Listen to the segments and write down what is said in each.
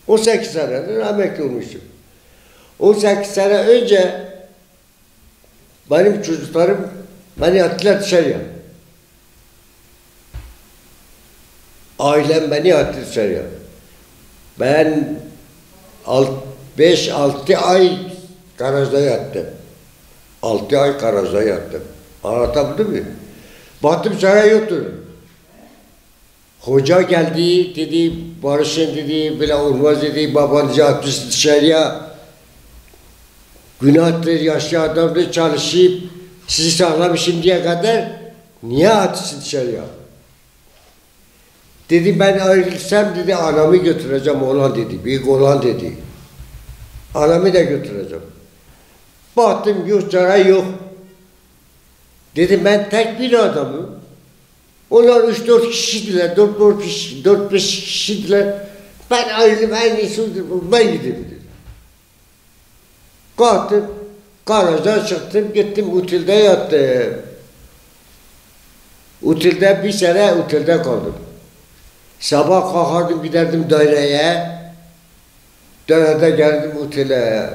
18 senedir emekli olmuşum. 18 sene önce benim çocuklarım beni attılar dışarıya. Ailem beni attı dışarıya. Ben 5-6 ay garajda yattım. 6 ay garajda yattım. Anlatabildim mi? Baktım çare yoktu. Hoca geldi, dedi, barışın dedi, böyle olmaz dedi, babanızı atmış dışarıya. Günahtır, yaşlı adamdır, çalışıp sizi sağlamış şimdiye kadar, niye atsın dışarıya? Dedi, ben ayrılsam dedi, anamı götüreceğim oğlan dedi, büyük oğlan dedi. Anamı da götüreceğim. Baktım yok, çare yok. Dedim, ben tek bir adamım. Onlar 3-4 kişiydiler, 4-5 kişiydiler. Ben ayrılıp en iyisi ben gideyim. Kalktım, garajdan çıktım, gittim otelde yattım. Otelde bir sene otelde kaldım. Sabah kalkardım, giderdim daireye. Dairede geldim otele.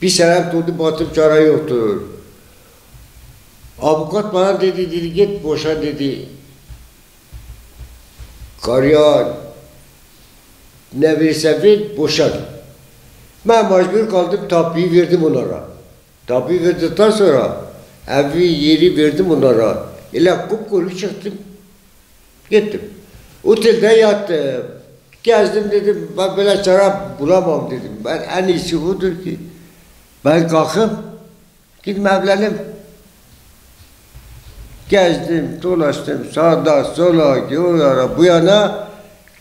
Bir sene durdu, baktım çare yoktur. Avukat bana dedi, git boşa dedi. Karıya ne verirse ver, boşa. Ben mecbur kaldım, tapuyu verdim onlara. Tapuyu verdikten sonra evi, yeri verdim onlara. İle kupkuru çıktım, gittim. Otelde yattım, gezdim dedim, ben böyle çare bulamam dedim. Ben en iyisi budur ki, ben kalkıp gidip evlenim. Gezdim, dolaştım, sağda, sola, o yana, bu yana.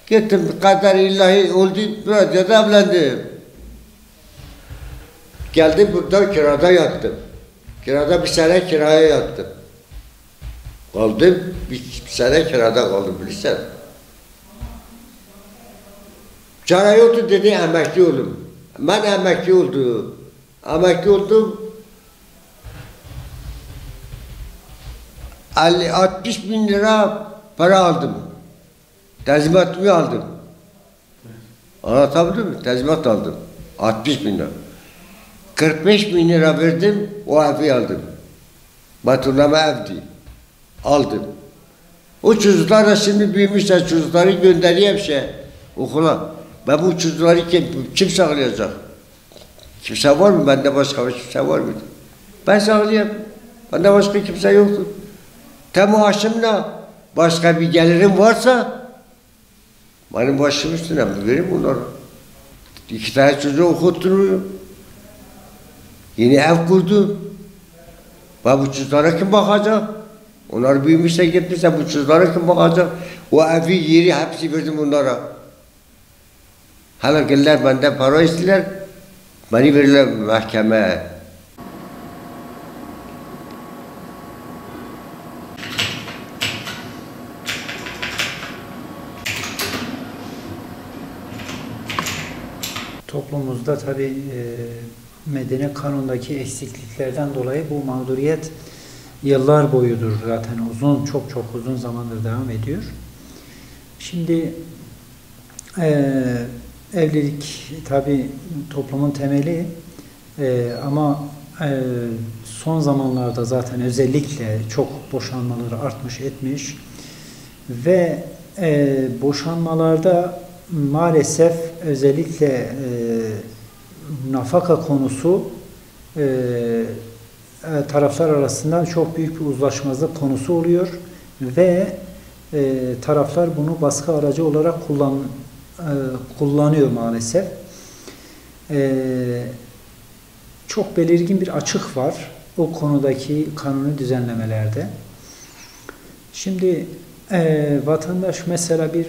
Gittim, kader ilahi oldu, böylece de evlendim. Geldim burada kirada yattım. Kirada bir sene kiraya yattım. Kaldım, bir sene kirada kaldım bilirsen. Çare yoktu dedi, emekli oldum. Ben emekli oldum. Emekli oldum. 60 bin lira para aldım. Tezimatımı aldım. Anlatabildim mi? Tezimat aldım. 60 bin lira. 45 bin lira verdim, o evi aldım. Batırlama evdi. Aldım. O çocuklar da şimdi büyümüşler, çocukları göndereyim okula. Ben bu çocukları kim sağlayacak? Kimse var mı? Bende başka kimse var mı? Ben sağlayayım. Bende başka kimse yoktur. Te maaşımla başka bir gelirim varsa benim başım üstüne vereyim bunları. 2 tane çocuğu okutturuyorum. Yeni ev kurdum. Ben bu çocuklara kim bakacak? Onlar büyümüşse gitmişse bu çocuklara kim bakacak? O evi, yeri hepsi verdim bunlara. Hala gelirler benden para istiyorlar. Beni verirler mahkemeye. Toplumumuzda tabii medeni kanundaki eksikliklerden dolayı bu mağduriyet yıllar boyudur zaten çok uzun zamandır devam ediyor. Şimdi evlilik tabii toplumun temeli ama son zamanlarda zaten özellikle çok boşanmaları artmış etmiş ve boşanmalarda maalesef özellikle nafaka konusu taraflar arasında çok büyük bir uzlaşmazlık konusu oluyor ve taraflar bunu baskı aracı olarak kullanıyor maalesef. Çok belirgin bir açık var o konudaki kanuni düzenlemelerde. Şimdi vatandaş mesela bir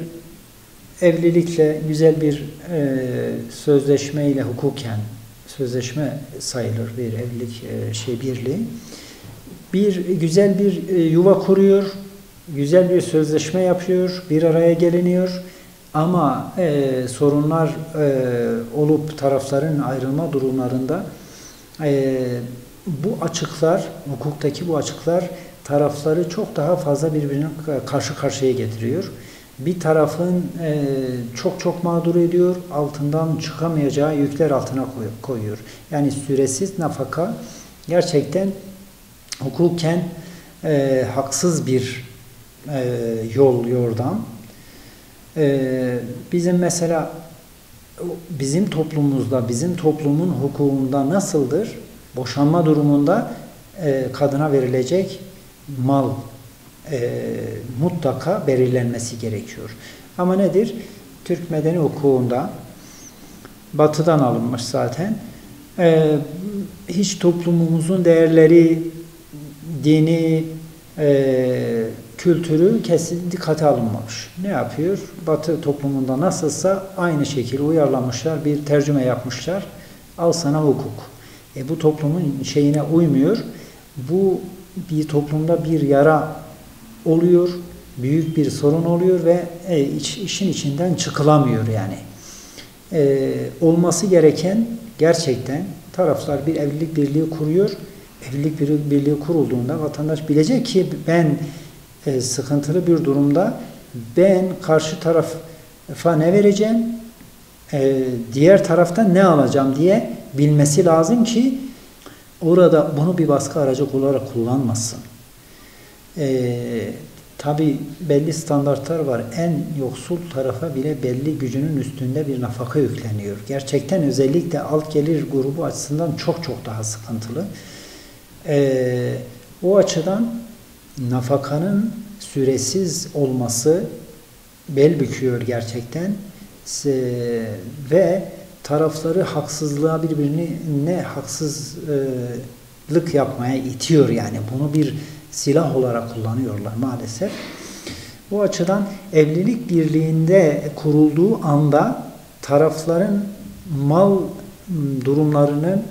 evlilikle güzel bir sözleşme ile hukuken sözleşme sayılır bir evlilik birliği. Güzel bir yuva kuruyor, güzel bir sözleşme yapıyor, bir araya geliniyor. Ama sorunlar olup tarafların ayrılma durumlarında bu açıklar, hukuktaki bu açıklar tarafları çok daha fazla birbirine karşı karşıya getiriyor. bir tarafın çok mağdur ediyor, altından çıkamayacağı yükler altına koyuyor. Yani süresiz nafaka gerçekten hukuken haksız bir yordam. Bizim mesela bizim toplumumuzda, bizim toplumun hukukunda nasıldır? Boşanma durumunda kadına verilecek mal mutlaka belirlenmesi gerekiyor. Ama nedir? Türk medeni hukukunda batıdan alınmış zaten. Hiç toplumumuzun değerleri, dini, kültürü kesin dikkate alınmamış. Ne yapıyor? Batı toplumunda nasılsa aynı şekilde uyarlamışlar, bir tercüme yapmışlar. Al sana hukuk. Bu toplumun şeyine uymuyor. Bu bir toplumda bir yara oluyor, büyük bir sorun oluyor ve işin içinden çıkılamıyor yani. Olması gereken gerçekten taraflar bir evlilik birliği kuruyor. Evlilik birliği kurulduğunda vatandaş bilecek ki ben sıkıntılı bir durumda ben karşı tarafa ne vereceğim, diğer taraftan ne alacağım diye bilmesi lazım ki orada bunu bir baskı aracı olarak kullanmasın. Tabi belli standartlar var. En yoksul tarafa bile belli gücünün üstünde bir nafaka yükleniyor. Gerçekten özellikle alt gelir grubu açısından çok daha sıkıntılı. O açıdan nafakanın süresiz olması bel büküyor gerçekten ve tarafları haksızlığa birbirine haksızlık yapmaya itiyor yani. Bunu bir silah olarak kullanıyorlar maalesef. Bu açıdan evlilik birliğinde kurulduğu anda tarafların mal durumlarının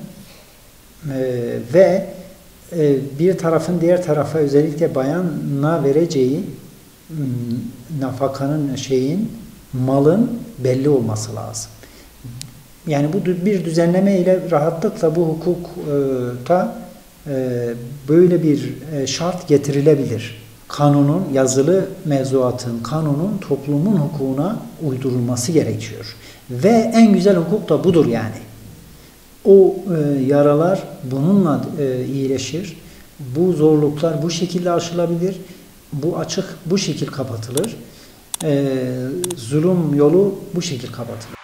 ve bir tarafın diğer tarafa özellikle bayana vereceği nafakanın malın belli olması lazım. Yani bu bir düzenleme ile rahatlıkla bu hukukta böyle bir şart getirilebilir. Kanunun, yazılı mevzuatın, kanunun toplumun hukukuna uydurulması gerekiyor. Ve en güzel hukuk da budur yani. O yaralar bununla iyileşir. Bu zorluklar bu şekilde aşılabilir. Bu açık bu şekil kapatılır. Zulüm yolu bu şekil kapatılır.